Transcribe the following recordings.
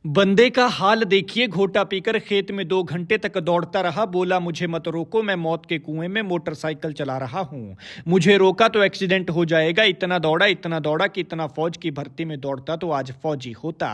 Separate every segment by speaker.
Speaker 1: बंदे का हाल देखिए, घोटा पीकर खेत में 2 घंटे तक दौड़ता रहा। बोला मुझे मत रोको, मैं मौत के कुएं में मोटरसाइकिल चला रहा हूं। मुझे रोका तो एक्सीडेंट हो जाएगा। इतना दौड़ा कि इतना फौज की भर्ती में दौड़ता तो आज फौजी होता।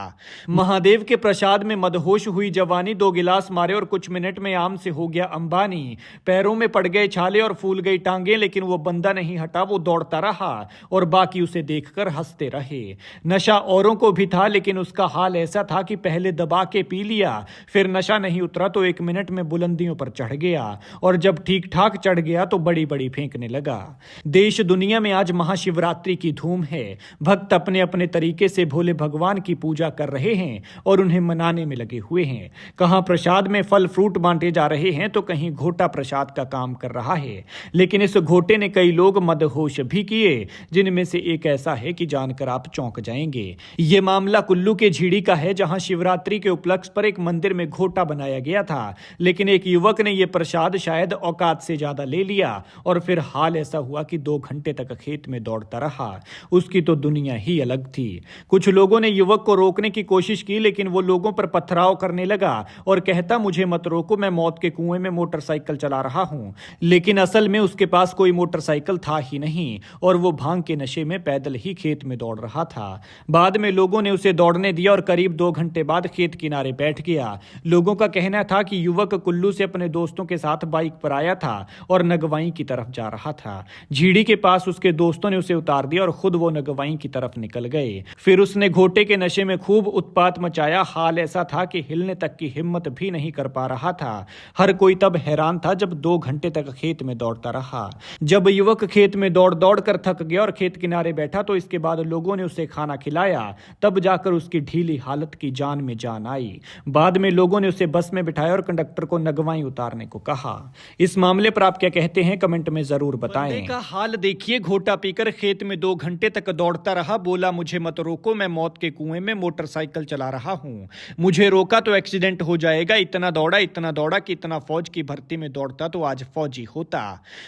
Speaker 1: महादेव के प्रसाद में मदहोश हुई जवानी, 2 गिलास मारे और कुछ मिनट में आम से हो गया अंबानी। पैरों में पड़ गए छाले और फूल गई टांगे, लेकिन वो बंदा नहीं हटा, वो दौड़ता रहा और बाकी उसे देखकर हंसते रहे। नशा औरों को भी था, लेकिन उसका हाल ऐसा था कि पहले दबा के पी लिया, फिर नशा नहीं उतरा तो 1 मिनट में बुलंदियों पर चढ़ गया, और जब ठीक ठाक चढ़ गया तो बड़ी बड़ी फेंकने लगा। देश दुनिया में आज महाशिवरात्रि की धूम है। भक्त अपने अपने तरीके से भोले भगवान की पूजा कर रहे हैं और उन्हें मनाने में लगे हुए हैं। कहां प्रसाद में फल फ्रूट बांटे जा रहे हैं तो कहीं घोटा प्रसाद का काम कर रहा है। लेकिन इस घोटे ने कई लोग मदहोश भी किए, जिनमें से एक ऐसा है कि जानकर आप चौंक जाएंगे। यह मामला कुल्लू के झीड़ी का है, जहां शिवरात्रि के उपलक्ष्य पर एक मंदिर में घोटा बनाया गया था, लेकिन एक युवक ने यह प्रसाद शायद औकात से ज्यादा ले लिया और फिर हाल ऐसा हुआ कि 2 घंटे तक खेत में दौड़ता रहा। उसकी तो दुनिया ही अलग थी। कुछ लोगों ने युवक को रोकने की कोशिश की, लेकिन वो लोगों पर पथराव करने लगा और कहता मुझे मत रोको, मैं मौत के कुएं में मोटरसाइकिल चला रहा हूं। लेकिन असल में उसके पास कोई मोटरसाइकिल था ही नहीं और वो भांग के नशे में पैदल ही खेत में दौड़ रहा था। बाद में लोगों ने उसे दौड़ने दिया और करीब 2 घंटे बाद खेत किनारे बैठ गया। लोगों का कहना था कि युवक कुल्लू से अपने दोस्तों के साथ बाइक पर आया था और नगवाई की तरफ जा रहा था। झीड़ी के पास उसके दोस्तों ने उसे उतार दिया और खुद वो नगवाई की तरफ निकल गए। फिर उसने घोटे के नशे में खूब उत्पात मचाया। हाल ऐसा था कि हिलने तक की हिम्मत भी नहीं कर पा रहा था। हर कोई तब हैरान था जब 2 घंटे तक खेत में दौड़ता रहा। जब युवक खेत में दौड़ दौड़ कर थक गया और खेत किनारे बैठा तो इसके बाद लोगों ने उसे खाना खिलाया। तब जाकर उसकी ढीली हालत की जान में जान आई। बाद में लोगों ने उसे बस में बिठाया और कंडक्टर को नगवाई उतारने को कहा। इस मामले पर आप क्या कहते हैं, कमेंट में जरूर बताएं। बंदे का हाल देखिए, घोटा पीकर खेत में 2 घंटे तक दौड़ता रहा। बोला मुझे मत रोको, मैं मौत के कुएं में मोटरसाइकिल चला रहा हूं। मुझे रोका तो एक्सीडेंट हो जाएगा। इतना दौड़ा कि इतना फौज की भर्ती में दौड़ता तो आज फौजी होता।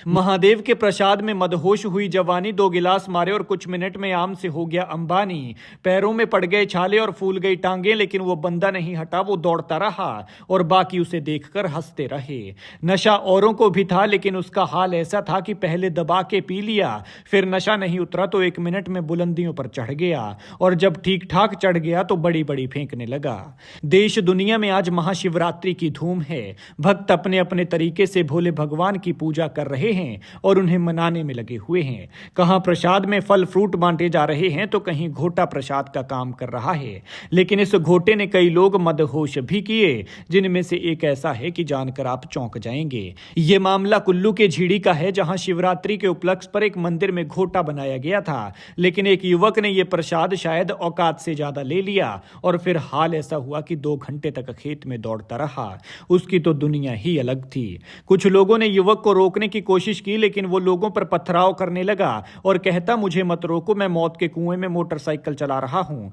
Speaker 1: महादेव के प्रसाद में मदहोश हुई जवानी, 2 गिलास मारे और कुछ मिनट में आम से हो गया अंबानी। पैरों में पड़ गए छाले और फूल गई टांगे, लेकिन वो बंदा नहीं हटा, वो दौड़ता रहा और बाकी उसे देखकर हंसते रहे। नशा औरों को भी था, लेकिन उसका हाल ऐसा था कि पहले दबा के पी लिया, फिर नशा नहीं उतरा तो 1 मिनट में बुलंदियों पर चढ़ गया, और जब ठीक ठाक चढ़ गया तो बड़ी बड़ी फेंकने लगा। देश दुनिया में आज महाशिवरात्रि की धूम है। भक्त अपने अपने तरीके से भोले भगवान की पूजा कर रहे हैं और उन्हें मनाने में लगे हुए हैं। कहां प्रसाद में फल फ्रूट बांटे जा रहे हैं तो कहीं घोटा प्रसाद का काम कर रहा है। लेकिन इस घोटे ने कई लोग मदहोश भी किए, जिनमें से एक ऐसा है कि जानकर आप चौंक जाएंगे। यह मामला कुल्लू के झीड़ी का है, जहां शिवरात्रि के उपलक्ष्य पर एक मंदिर में घोटा बनाया गया था, लेकिन एक युवक ने यह प्रसाद शायद औकात से ज्यादा ले लिया और फिर हाल ऐसा हुआ कि 2 घंटे तक खेत में दौड़ता रहा। उसकी तो दुनिया ही अलग थी। कुछ लोगों ने युवक को रोकने की कोशिश की, लेकिन वो लोगों पर पथराव करने लगा और कहता मुझे मत रोको, मैं मौत के कुएं में मोटरसाइकिल चला रहा हूं।